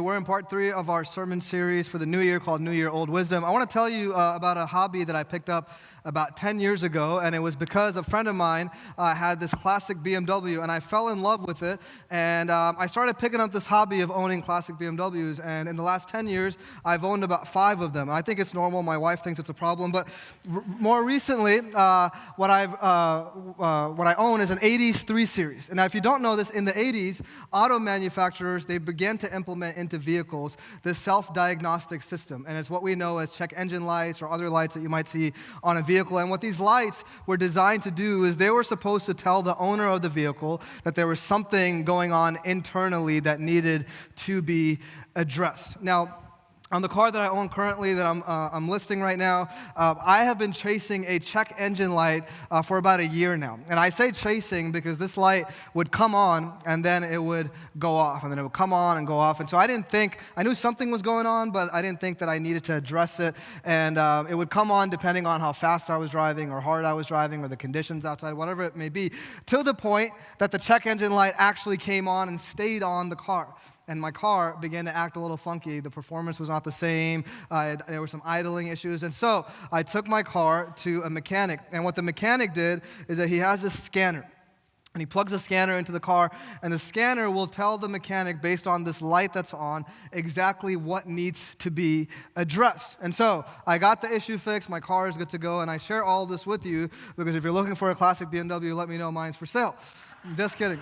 We're in part 3 of our sermon series for the new year called New Year, Old Wisdom. I want to tell you about a hobby that I picked up about 10 years ago, and it was because a friend of mine had this classic BMW, and I fell in love with it, and I started picking up this hobby of owning classic BMWs, and in the last 10 years, I've owned about 5 of them. I think it's normal. My wife thinks it's a problem, but more recently, what I own is an 80s 3 Series. And now, if you don't know this, in the 80s, auto manufacturers, they began to implement into vehicles this self-diagnostic system, and it's what we know as check engine lights or other lights that you might see on a vehicle. And what these lights were designed to do is they were supposed to tell the owner of the vehicle that there was something going on internally that needed to be addressed. Now, on the car that I own currently that I'm listing right now, I have been chasing a check engine light for about a year now. And I say chasing because this light would come on and then it would go off, and then it would come on and go off. And so I knew something was going on, but I didn't think that I needed to address it. And it would come on depending on how fast I was driving or hard I was driving or the conditions outside, whatever it may be, till the point that the check engine light actually came on and stayed on the car. And my car began to act a little funky. The performance was not the same. There were some idling issues. And so I took my car to a mechanic. And what the mechanic did is that he has this scanner. And he plugs a scanner into the car, and the scanner will tell the mechanic, based on this light that's on, exactly what needs to be addressed. And so I got the issue fixed. My car is good to go. And I share all this with you because if you're looking for a classic BMW, let me know. Mine's for sale. I'm just kidding.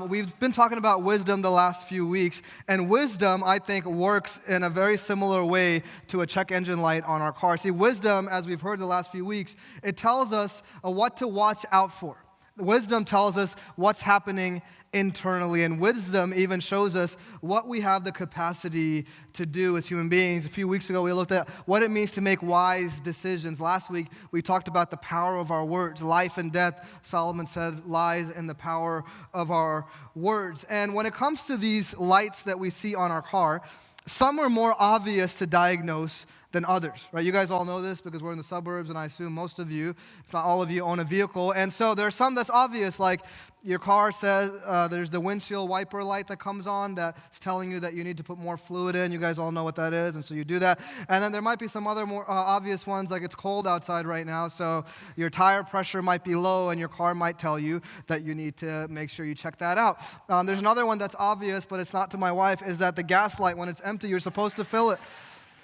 We've been talking about wisdom the last few weeks, and wisdom, I think, works in a very similar way to a check engine light on our car. See, wisdom, as we've heard the last few weeks, it tells us what to watch out for. Wisdom tells us what's happening internally, and wisdom even shows us what we have the capacity to do as human beings. A few weeks ago, we looked at what it means to make wise decisions. Last week, we talked about the power of our words. Life and death, Solomon said, lies in the power of our words. And when it comes to these lights that we see on our car, some are more obvious to diagnose than others, right? You guys all know this because we're in the suburbs, and I assume most of you, if not all of you, own a vehicle. And so there are some that's obvious, like your car says there's the windshield wiper light that comes on that's telling you that you need to put more fluid in. You guys all know what that is, and so you do that. And then there might be some other more obvious ones, like it's cold outside right now, so your tire pressure might be low, and your car might tell you that you need to make sure you check that out. There's another one that's obvious, but it's not to my wife, is that the gas light, when it's empty, you're supposed to fill it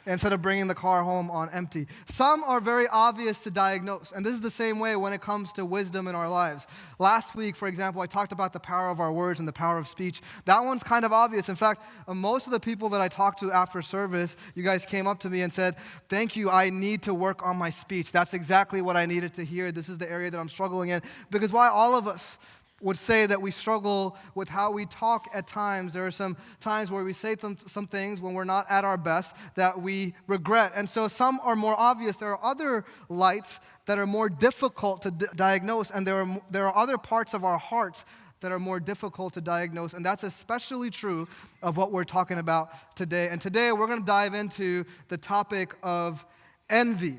instead of bringing the car home on empty. Some are very obvious to diagnose, and this is the same way when it comes to wisdom in our lives. Last week, for example, I talked about the power of our words and the power of speech. That one's kind of obvious. In fact, most of the people that I talked to after service, you guys came up to me and said, "Thank you, I need to work on my speech." That's exactly what I needed to hear. This is the area that I'm struggling in. Because why all of us would say that we struggle with how we talk at times. There are some times where we say some things when we're not at our best that we regret. And so some are more obvious. There are other lights that are more difficult to diagnose, and there are other parts of our hearts that are more difficult to diagnose, and that's especially true of what we're talking about today. And today we're going to dive into the topic of envy.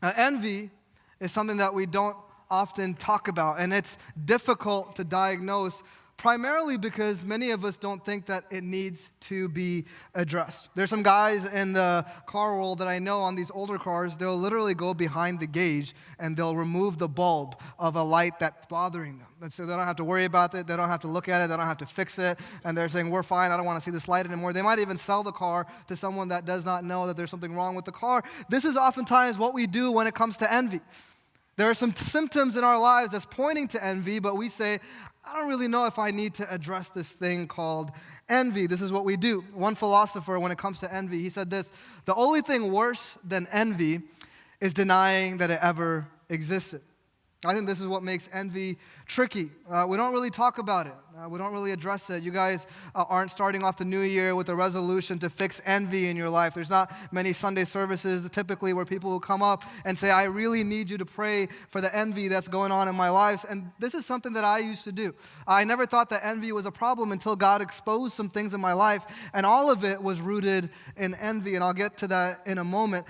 Now, envy is something that we don't often talk about, and it's difficult to diagnose primarily because many of us don't think that it needs to be addressed. There's some guys in the car world that I know on these older cars, they'll literally go behind the gauge and they'll remove the bulb of a light that's bothering them. And so they don't have to worry about it, they don't have to look at it, they don't have to fix it, and they're saying, "We're fine, I don't want to see this light anymore." They might even sell the car to someone that does not know that there's something wrong with the car. This is oftentimes what we do when it comes to envy. There are some symptoms in our lives that's pointing to envy, but we say, "I don't really know if I need to address this thing called envy." This is what we do. One philosopher, when it comes to envy, he said this: "The only thing worse than envy is denying that it ever existed." I think this is what makes envy tricky. We don't really talk about it. We don't really address it. You guys aren't starting off the new year with a resolution to fix envy in your life. There's not many Sunday services typically where people will come up and say, "I really need you to pray for the envy that's going on in my life." And this is something that I used to do. I never thought that envy was a problem until God exposed some things in my life, and all of it was rooted in envy, and I'll get to that in a moment.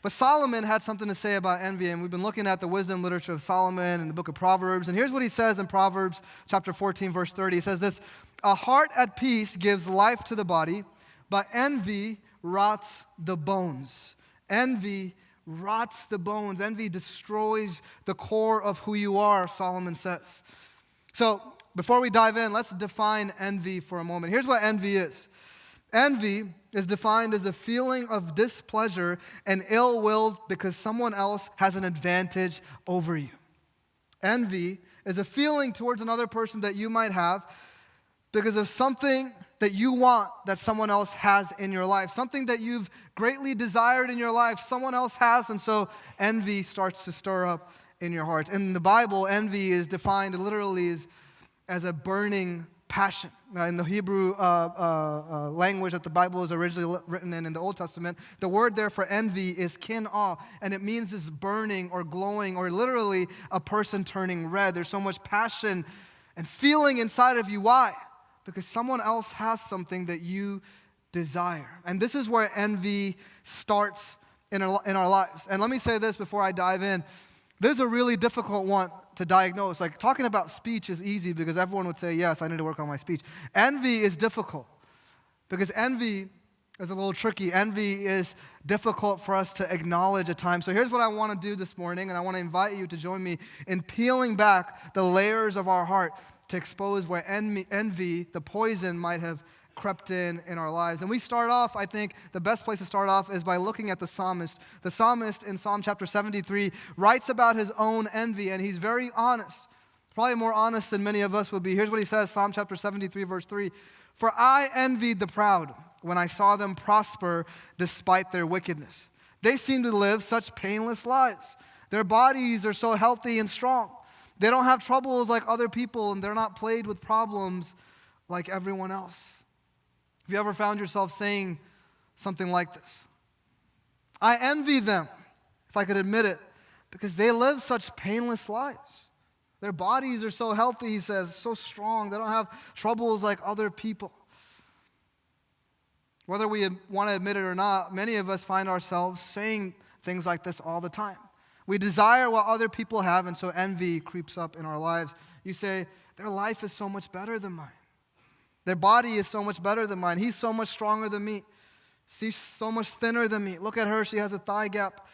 But Solomon had something to say about envy, and we've been looking at the wisdom literature of Solomon in the book of Proverbs. And here's what he says in Proverbs chapter 14, verse 30. He says this: A heart at peace gives life to the body, but envy rots the bones. Envy rots the bones. Envy destroys the core of who you are, Solomon says. So, before we dive in, let's define envy for a moment. Here's what envy is. Envy is defined as a feeling of displeasure and ill will because someone else has an advantage over you. Envy is a feeling towards another person that you might have because of something that you want that someone else has in your life, something that you've greatly desired in your life, someone else has, and so envy starts to stir up in your heart. In the Bible, envy is defined literally as a burning passion. In the Hebrew language that the Bible is originally written in the Old Testament, the word there for envy is kin'ah, and it means this burning or glowing or literally a person turning red. There's so much passion and feeling inside of you. Why? Because someone else has something that you desire. And this is where envy starts in our lives. And let me say this before I dive in. This is a really difficult one to diagnose. Like, talking about speech is easy because everyone would say, yes, I need to work on my speech. Envy is difficult because envy is a little tricky. Envy is difficult for us to acknowledge at times. So here's what I want to do this morning, and I want to invite you to join me in peeling back the layers of our heart to expose where envy, the poison, might have crept in our lives. And we start off, I think, the best place to start off is by looking at the psalmist. The psalmist in Psalm chapter 73 writes about his own envy, and he's very honest, probably more honest than many of us would be. Here's what he says, Psalm chapter 73, verse 3. For I envied the proud when I saw them prosper despite their wickedness. They seem to live such painless lives. Their bodies are so healthy and strong. They don't have troubles like other people, and they're not plagued with problems like everyone else. Have you ever found yourself saying something like this? I envy them, if I could admit it, because they live such painless lives. Their bodies are so healthy, he says, so strong. They don't have troubles like other people. Whether we want to admit it or not, many of us find ourselves saying things like this all the time. We desire what other people have, and so envy creeps up in our lives. You say, their life is so much better than mine. Their body is so much better than mine. He's so much stronger than me. She's so much thinner than me. Look at her, she has a thigh gap.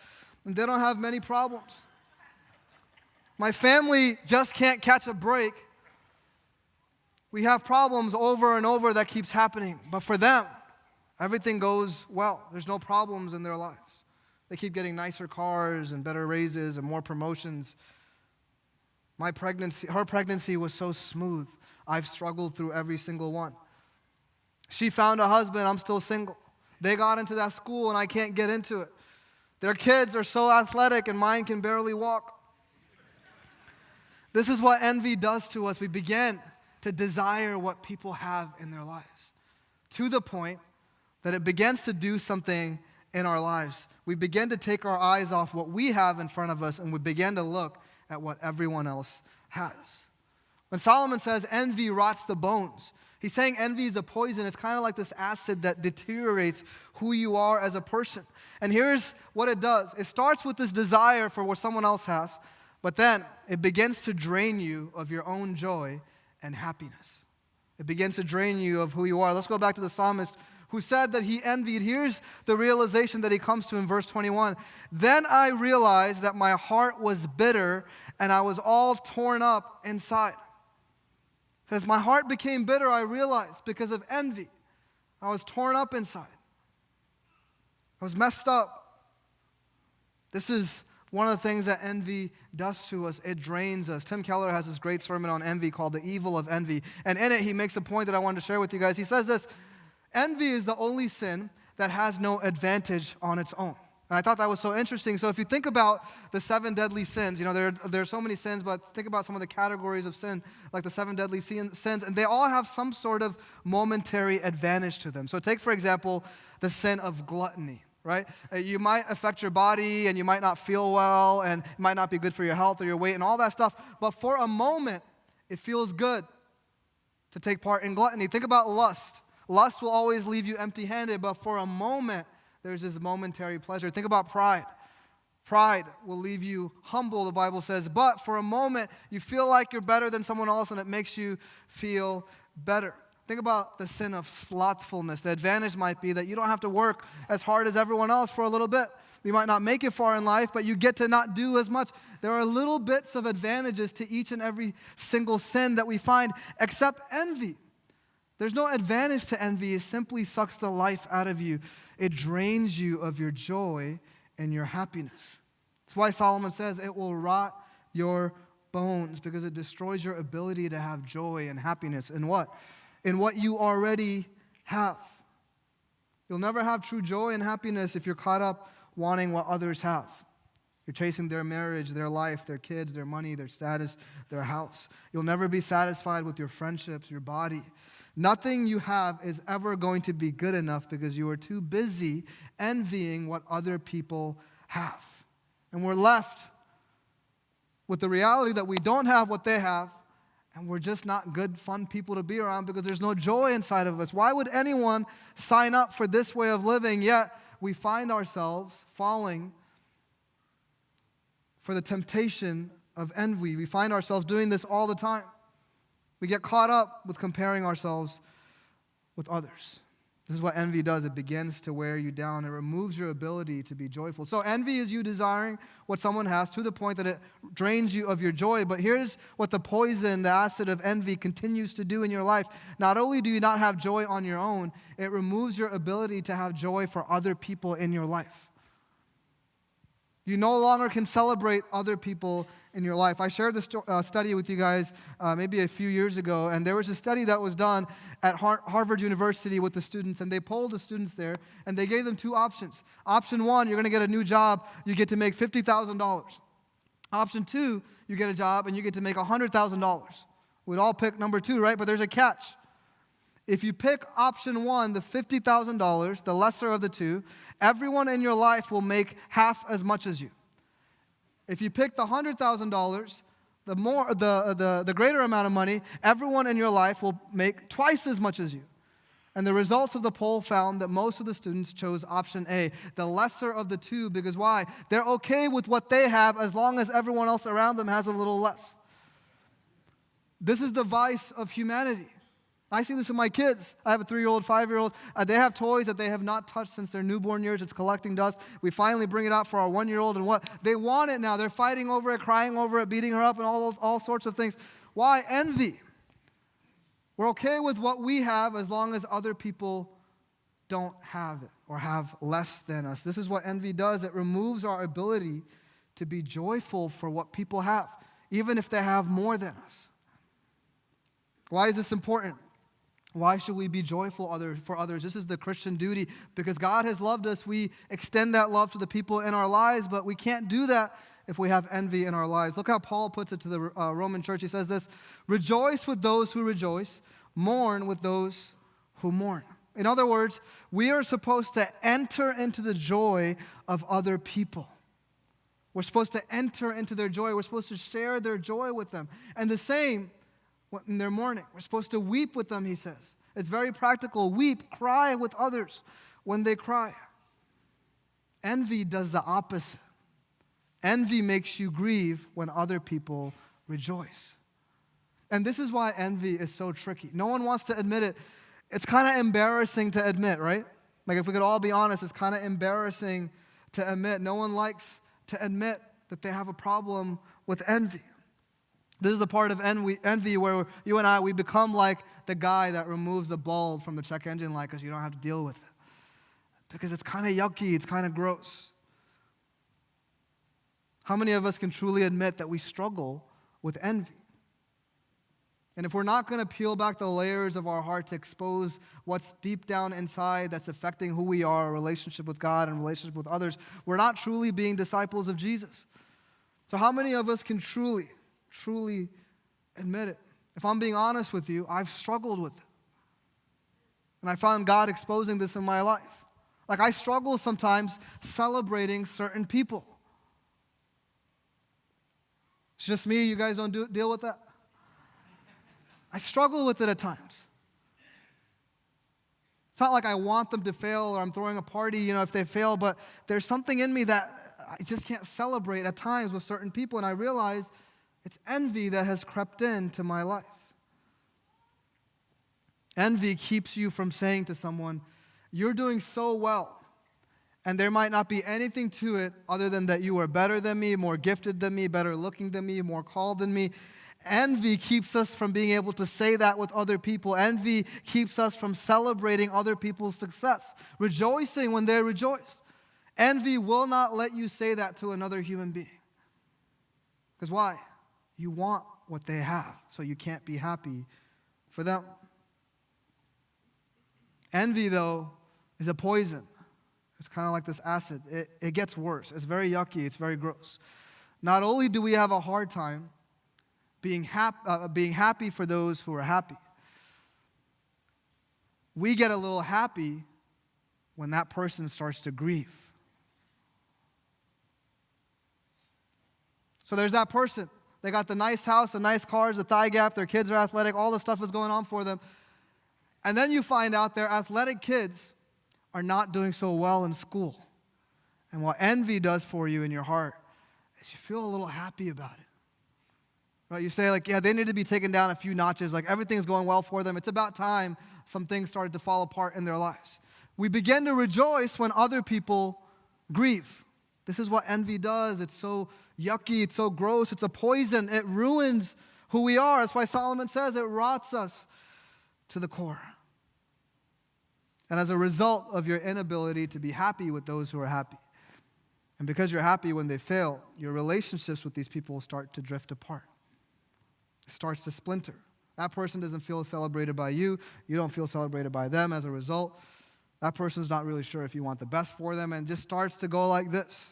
And they don't have many problems. My family just can't catch a break. We have problems over and over that keeps happening. But for them, everything goes well. There's no problems in their lives. They keep getting nicer cars and better raises and more promotions. Her pregnancy was so smooth. I've struggled through every single one. She found a husband, I'm still single. They got into that school and I can't get into it. Their kids are so athletic and mine can barely walk. This is what envy does to us. We begin to desire what people have in their lives to the point that it begins to do something in our lives. We begin to take our eyes off what we have in front of us and we begin to look at what everyone else has. When Solomon says envy rots the bones, he's saying envy is a poison. It's kind of like this acid that deteriorates who you are as a person. And here's what it does. It starts with this desire for what someone else has, but then it begins to drain you of your own joy and happiness. It begins to drain you of who you are. Let's go back to the psalmist who said that he envied. Here's the realization that he comes to in verse 21. Then I realized that my heart was bitter and I was all torn up inside. As my heart became bitter, I realized because of envy, I was torn up inside. I was messed up. This is one of the things that envy does to us. It drains us. Tim Keller has this great sermon on envy called The Evil of Envy. And in it, he makes a point that I wanted to share with you guys. He says this, envy is the only sin that has no advantage on its own. And I thought that was so interesting. So if you think about the 7 deadly sins, there are so many sins, but think about some of the categories of sin, like the 7 deadly sins, and they all have some sort of momentary advantage to them. So take, for example, the sin of gluttony, right? You might affect your body, and you might not feel well, and it might not be good for your health or your weight and all that stuff, but for a moment, it feels good to take part in gluttony. Think about lust. Lust will always leave you empty-handed, but for a moment, there's this momentary pleasure. Think about pride. Pride will leave you humble, the Bible says, but for a moment, you feel like you're better than someone else, and it makes you feel better. Think about the sin of slothfulness. The advantage might be that you don't have to work as hard as everyone else for a little bit. You might not make it far in life, but you get to not do as much. There are little bits of advantages to each and every single sin that we find, except envy. There's no advantage to envy. It simply sucks the life out of you. It drains you of your joy and your happiness. That's why Solomon says it will rot your bones, because it destroys your ability to have joy and happiness in what? In what you already have. You'll never have true joy and happiness if you're caught up wanting what others have. You're chasing their marriage, their life, their kids, their money, their status, their house. You'll never be satisfied with your friendships, your body. Nothing you have is ever going to be good enough because you are too busy envying what other people have. And we're left with the reality that we don't have what they have, and we're just not good, fun people to be around because there's no joy inside of us. Why would anyone sign up for this way of living, yet we find ourselves falling for the temptation of envy? We find ourselves doing this all the time. We get caught up with comparing ourselves with others. This is what envy does. It begins to wear you down. It removes your ability to be joyful. So envy is you desiring what someone has to the point that it drains you of your joy. But here's what the poison, the acid of envy continues to do in your life. Not only do you not have joy on your own, it removes your ability to have joy for other people in your life. You no longer can celebrate other people in your life. I shared this study with you guys maybe a few years ago, and there was a study that was done at Harvard University with the students, and they polled the students there, and they gave them two options. Option one, you're going to get a new job, you get to make $50,000. Option two, you get a job, and you get to make $100,000. We'd all pick number two, right? But there's a catch. If you pick option one, the $50,000, the lesser of the two, everyone in your life will make half as much as you. If you pick the $100,000, the greater amount of money, everyone in your life will make twice as much as you. And the results of the poll found that most of the students chose option A, the lesser of the two, because why? They're okay with what they have as long as everyone else around them has a little less. This is the vice of humanity. I see this in my kids. I have a 3-year-old, 5-year-old. They have toys that they have not touched since their newborn years. It's collecting dust. We finally bring it out for our 1-year-old, and what? They want it now. They're fighting over it, crying over it, beating her up, and all sorts of things. Why? Envy. We're okay with what we have as long as other people don't have it or have less than us. This is what envy does. It removes our ability to be joyful for what people have, even if they have more than us. Why is this important? Why should we be joyful for others? This is the Christian duty. Because God has loved us, we extend that love to the people in our lives, but we can't do that if we have envy in our lives. Look how Paul puts it to the Roman church. He says this, rejoice with those who rejoice, mourn with those who mourn. In other words, we are supposed to enter into the joy of other people. We're supposed to enter into their joy. We're supposed to share their joy with them. And the same in their mourning. We're supposed to weep with them, he says. It's very practical. Weep, cry with others when they cry. Envy does the opposite. Envy makes you grieve when other people rejoice. And this is why envy is so tricky. No one wants to admit it. It's kind of embarrassing to admit, right? Like if we could all be honest, it's kind of embarrassing to admit. No one likes to admit that they have a problem with envy. This is the part of envy where you and I, we become like the guy that removes the bulb from the check engine light because you don't have to deal with it. Because it's kind of yucky, it's kind of gross. How many of us can truly admit that we struggle with envy? And if we're not going to peel back the layers of our heart to expose what's deep down inside that's affecting who we are, our relationship with God and relationship with others, we're not truly being disciples of Jesus. So how many of us can truly admit it? If I'm being honest with you, I've struggled with it. And I found God exposing this in my life. Like I struggle sometimes celebrating certain people. It's just me, you guys don't deal with that? I struggle with it at times. It's not like I want them to fail or I'm throwing a party, if they fail, but there's something in me that I just can't celebrate at times with certain people, and I realize it's envy that has crept into my life. Envy keeps you from saying to someone, "You're doing so well," and there might not be anything to it other than that you are better than me, more gifted than me, better looking than me, more called than me. Envy keeps us from being able to say that with other people. Envy keeps us from celebrating other people's success, rejoicing when they rejoice. Envy will not let you say that to another human being. Because why? You want what they have, so you can't be happy for them. Envy, though, is a poison. It's kind of like this acid. It gets worse. It's very yucky. It's very gross. Not only do we have a hard time being happy for those who are happy, we get a little happy when that person starts to grieve. So there's that person. They got the nice house, the nice cars, the thigh gap, their kids are athletic, all the stuff is going on for them. And then you find out their athletic kids are not doing so well in school. And what envy does for you in your heart is you feel a little happy about it. Right? You say, like, yeah, they need to be taken down a few notches. Like, everything's going well for them. It's about time some things started to fall apart in their lives. We begin to rejoice when other people grieve. This is what envy does. It's so yucky. It's so gross. It's a poison. It ruins who we are. That's why Solomon says it rots us to the core. And as a result of your inability to be happy with those who are happy, and because you're happy when they fail, your relationships with these people start to drift apart. It starts to splinter. That person doesn't feel celebrated by you. You don't feel celebrated by them. As a result, that person's not really sure if you want the best for them, and just starts to go like this.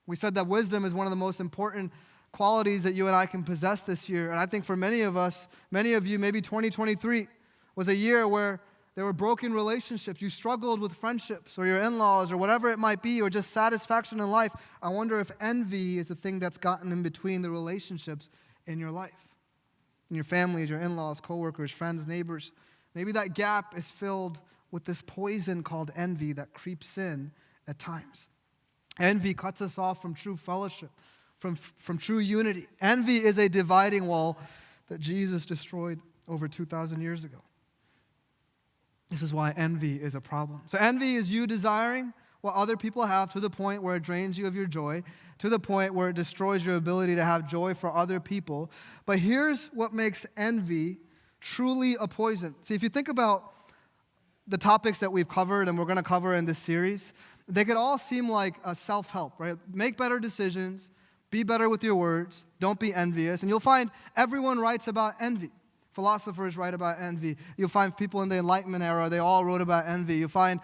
We said that wisdom is one of the most important qualities that you and I can possess this year. And I think for many of us, many of you, maybe 2023 was a year where there were broken relationships. You struggled with friendships or your in-laws or whatever it might be, or just satisfaction in life. I wonder if envy is the thing that's gotten in between the relationships in your life, in your families, your in-laws, coworkers, friends, neighbors. Maybe that gap is filled with this poison called envy that creeps in at times. Envy cuts us off from true fellowship, from true unity. Envy is a dividing wall that Jesus destroyed over 2,000 years ago. This is why envy is a problem. So envy is you desiring what other people have to the point where it drains you of your joy, to the point where it destroys your ability to have joy for other people. But here's what makes envy truly a poison. See, if you think about the topics that we've covered and we're going to cover in this series, they could all seem like a self-help, right? Make better decisions, be better with your words, don't be envious. And you'll find everyone writes about envy. Philosophers write about envy. You'll find people in the Enlightenment era, they all wrote about envy. You'll find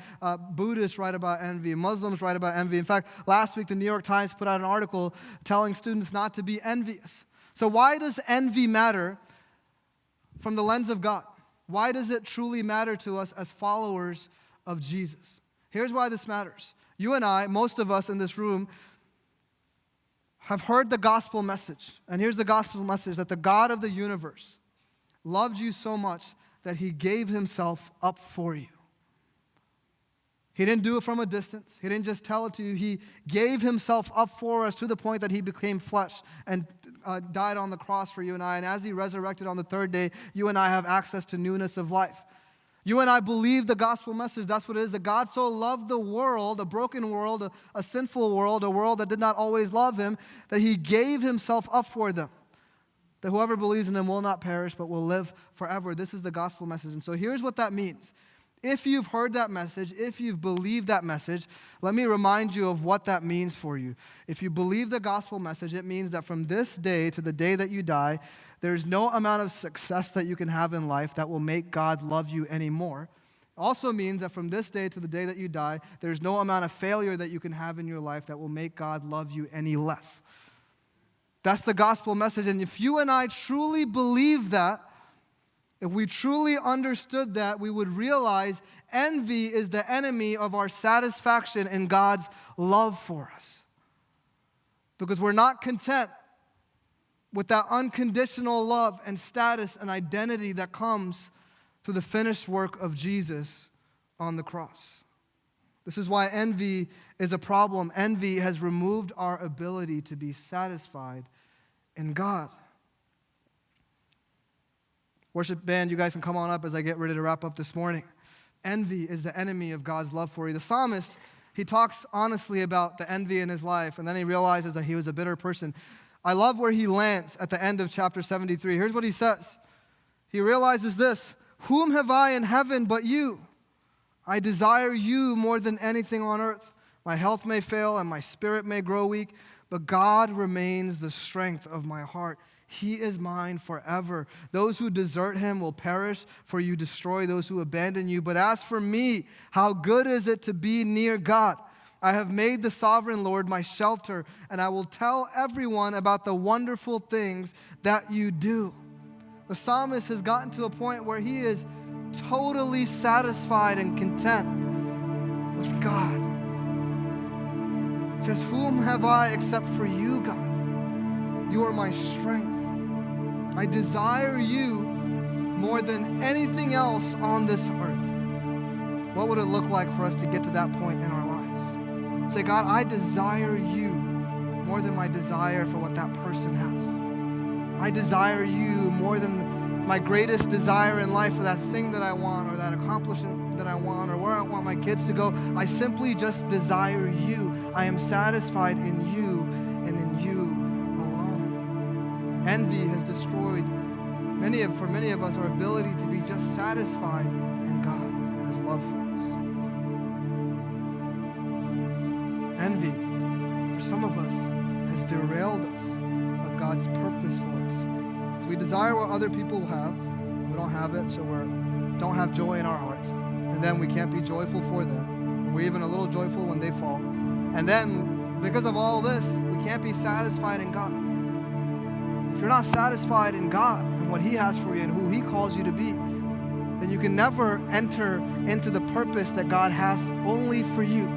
Buddhists write about envy. Muslims write about envy. In fact, last week the New York Times put out an article telling students not to be envious. So why does envy matter from the lens of God? Why does it truly matter to us as followers of Jesus? Here's why this matters. You and I, most of us in this room, have heard the gospel message. And here's the gospel message, that the God of the universe loved you so much that he gave himself up for you. He didn't do it from a distance. He didn't just tell it to you. He gave himself up for us to the point that he became flesh and died on the cross for you and I. And as he resurrected on the third day, you and I have access to newness of life. You and I believe the gospel message. That's what it is. That God so loved the world, a broken world, a sinful world, a world that did not always love him, that he gave himself up for them. That whoever believes in him will not perish, but will live forever. This is the gospel message. And so here's what that means. If you've heard that message, if you've believed that message, let me remind you of what that means for you. If you believe the gospel message, it means that from this day to the day that you die, there's no amount of success that you can have in life that will make God love you anymore. It also means that from this day to the day that you die, there's no amount of failure that you can have in your life that will make God love you any less. That's the gospel message. And if you and I truly believe that, if we truly understood that, we would realize envy is the enemy of our satisfaction in God's love for us. Because we're not content with that unconditional love and status and identity that comes through the finished work of Jesus on the cross. This is why envy is a problem. Envy has removed our ability to be satisfied in God. Worship band, you guys can come on up as I get ready to wrap up this morning. Envy is the enemy of God's love for you. The psalmist, he talks honestly about the envy in his life, and then he realizes that he was a bitter person. I love where he lands at the end of chapter 73. Here's what he says. He realizes this: whom have I in heaven but you? I desire you more than anything on earth. My health may fail and my spirit may grow weak, but God remains the strength of my heart. He is mine forever. Those who desert him will perish, for you destroy those who abandon you. But as for me, how good is it to be near God? I have made the sovereign Lord my shelter, and I will tell everyone about the wonderful things that you do. The psalmist has gotten to a point where he is totally satisfied and content with God. He says, whom have I except for you, God? You are my strength. I desire you more than anything else on this earth. What would it look like for us to get to that point in our lives? Say, God, I desire you more than my desire for what that person has. I desire you more than my greatest desire in life for that thing that I want or that accomplishment that I want or where I want my kids to go. I simply just desire you. I am satisfied in you and in you alone. Envy has destroyed for many of us our ability to be just satisfied in God and his love for us. Envy, for some of us, has derailed us of God's purpose for us. So we desire what other people have. We don't have it, so we don't have joy in our hearts. And then we can't be joyful for them. And we're even a little joyful when they fall. And then, because of all this, we can't be satisfied in God. If you're not satisfied in God and what he has for you and who he calls you to be, then you can never enter into the purpose that God has only for you.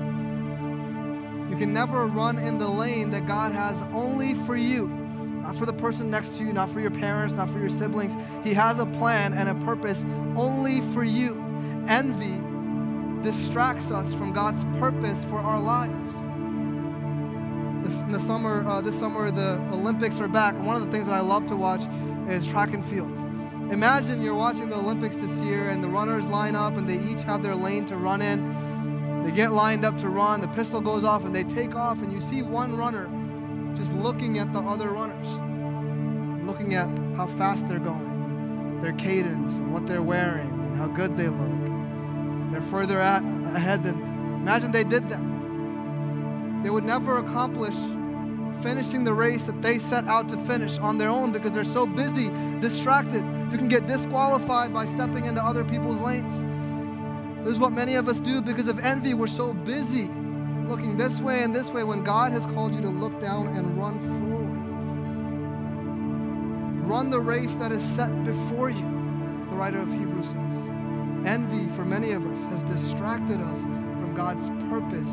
You can never run in the lane that God has only for you. Not for the person next to you, not for your parents, not for your siblings. He has a plan and a purpose only for you. Envy distracts us from God's purpose for our lives. This summer, the Olympics are back. One of the things that I love to watch is track and field. Imagine you're watching the Olympics this year and the runners line up and they each have their lane to run in. They get lined up to run, the pistol goes off and they take off, and you see one runner just looking at the other runners, looking at how fast they're going, their cadence, and what they're wearing, and how good they look. They're further ahead than, imagine they did that. They would never accomplish finishing the race that they set out to finish on their own because they're so busy, distracted. You can get disqualified by stepping into other people's lanes. This is what many of us do because of envy. We're so busy looking this way and this way when God has called you to look down and run forward. Run the race that is set before you, the writer of Hebrews says. Envy, for many of us, has distracted us from God's purpose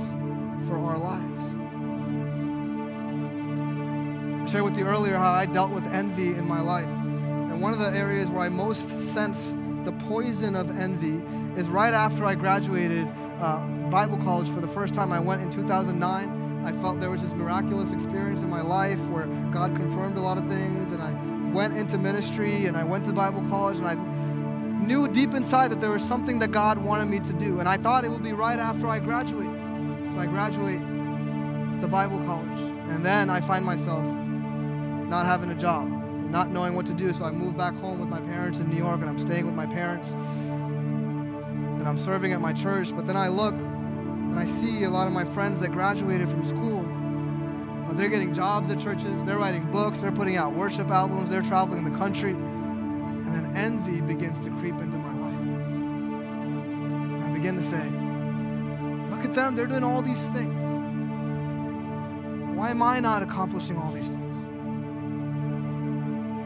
for our lives. I shared with you earlier how I dealt with envy in my life. And one of the areas where I most sense the poison of envy is right after I graduated Bible college for the first time. I went in 2009. I felt there was this miraculous experience in my life where God confirmed a lot of things, and I went into ministry and I went to Bible college, and I knew deep inside that there was something that God wanted me to do, and I thought it would be right after I graduate. So I graduate the Bible college, and then I find myself not having a job, not knowing what to do, so I moved back home with my parents in New York, and I'm staying with my parents, and I'm serving at my church. But then I look and I see a lot of my friends that graduated from school. They're getting jobs at churches, they're writing books, they're putting out worship albums, they're traveling the country. And then envy begins to creep into my life. And I begin to say, look at them, they're doing all these things. Why am I not accomplishing all these things?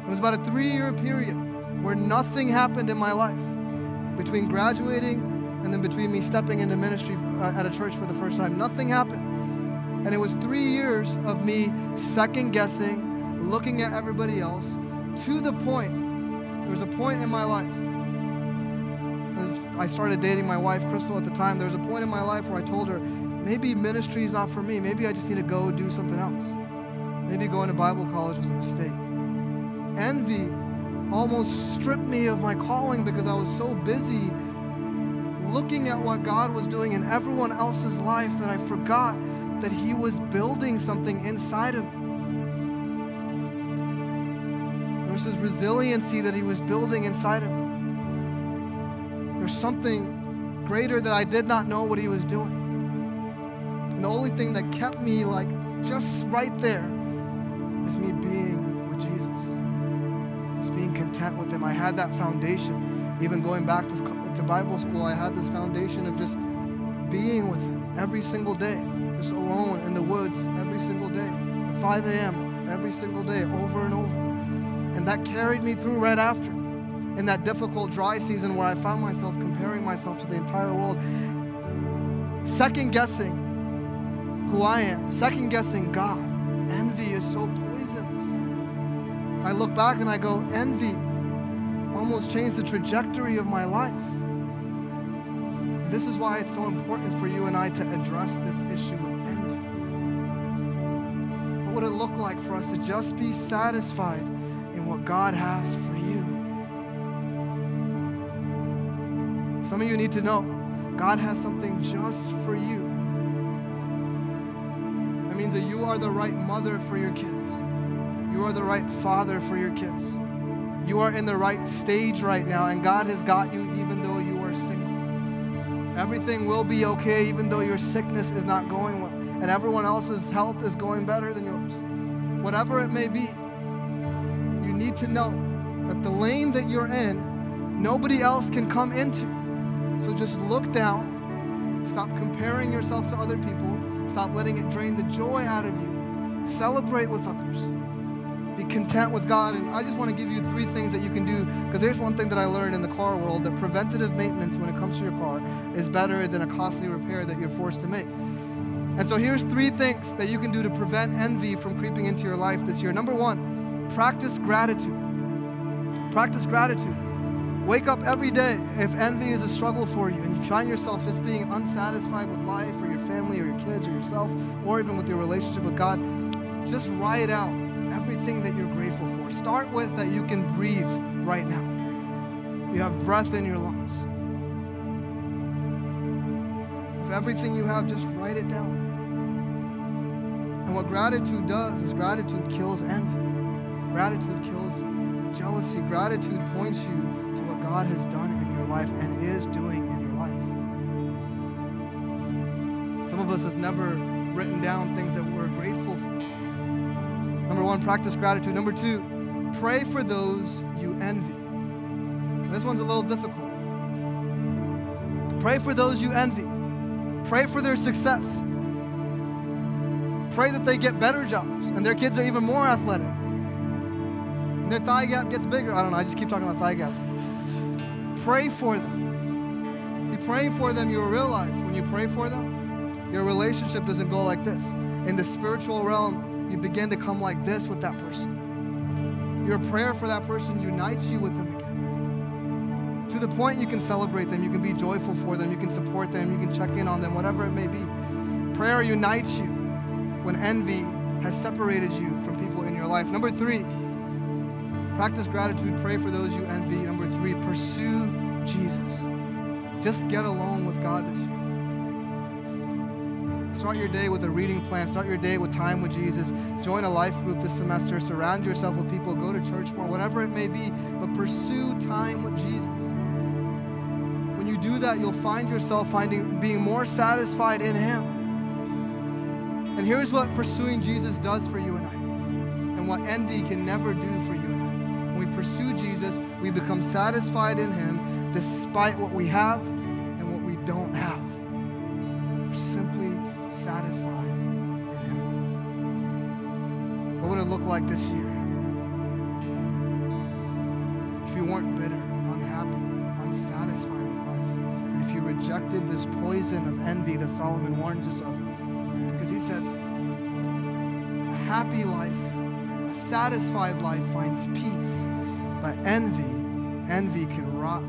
It was about a 3-year period where nothing happened in my life between graduating and then between me stepping into ministry at a church for the first time. Nothing happened. And it was 3 years of me second guessing, looking at everybody else, to the point, there was a point in my life, as I started dating my wife, Crystal, at the time, there was a point in my life where I told her, maybe ministry is not for me. Maybe I just need to go do something else. Maybe going to Bible college was a mistake. Envy almost stripped me of my calling because I was so busy looking at what God was doing in everyone else's life that I forgot that He was building something inside of me. There was this resiliency that He was building inside of me. There's something greater that I did not know what He was doing. And the only thing that kept me like just right there is me being with Jesus. Just being content with Him. I had that foundation. Even going back to Bible school, I had this foundation of just being with Him every single day. Just alone in the woods every single day. At 5 a.m. every single day, over and over. And that carried me through right after. In that difficult dry season where I found myself comparing myself to the entire world. Second-guessing who I am. Second-guessing God. Envy is so poisonous. I look back and I go, envy almost changed the trajectory of my life. This is why it's so important for you and I to address this issue of envy. What would it look like for us to just be satisfied in what God has for you? Some of you need to know God has something just for you. That means that you are the right mother for your kids. You are the right father for your kids. You are in the right stage right now, and God has got you even though you are single. Everything will be okay even though your sickness is not going well, and everyone else's health is going better than yours. Whatever it may be, you need to know that the lane that you're in, nobody else can come into. So just look down, stop comparing yourself to other people, stop letting it drain the joy out of you, celebrate with others. Be content with God. And I just want to give you 3 things that you can do, because there's one thing that I learned in the car world, that preventative maintenance when it comes to your car is better than a costly repair that you're forced to make. And so here's 3 things that you can do to prevent envy from creeping into your life this year. Number 1, practice gratitude. Practice gratitude. Wake up every day if envy is a struggle for you and you find yourself just being unsatisfied with life or your family or your kids or yourself or even with your relationship with God. Just write out everything that you're grateful for. Start with that you can breathe right now. You have breath in your lungs. With everything you have, just write it down. And what gratitude does is gratitude kills envy. Gratitude kills jealousy. Gratitude points you to what God has done in your life and is doing in your life. Some of us have never written down things that we're grateful for. Number 1, practice gratitude. Number 2, pray for those you envy. And this one's a little difficult. Pray for those you envy. Pray for their success. Pray that they get better jobs and their kids are even more athletic. And their thigh gap gets bigger. I don't know, I just keep talking about thigh gaps. Pray for them. See, praying for them, you'll realize when you pray for them, your relationship doesn't go like this. In the spiritual realm, you begin to come like this with that person. Your prayer for that person unites you with them again. To the point you can celebrate them, you can be joyful for them, you can support them, you can check in on them, whatever it may be. Prayer unites you when envy has separated you from people in your life. Number 3, practice gratitude, pray for those you envy. Number 3, pursue Jesus. Just get alone with God this year. Start your day with a reading plan. Start your day with time with Jesus. Join a life group this semester. Surround yourself with people. Go to church more, whatever it may be. But pursue time with Jesus. When you do that, you'll find yourself being more satisfied in Him. And here's what pursuing Jesus does for you and I, and what envy can never do for you and I. When we pursue Jesus, we become satisfied in Him despite what we have and what we don't have. We're simply satisfied in Him. What would it look like this year if you weren't bitter, unhappy, unsatisfied with life, and if you rejected this poison of envy that Solomon warns us of? Because he says, a happy life, a satisfied life finds peace, but envy can rot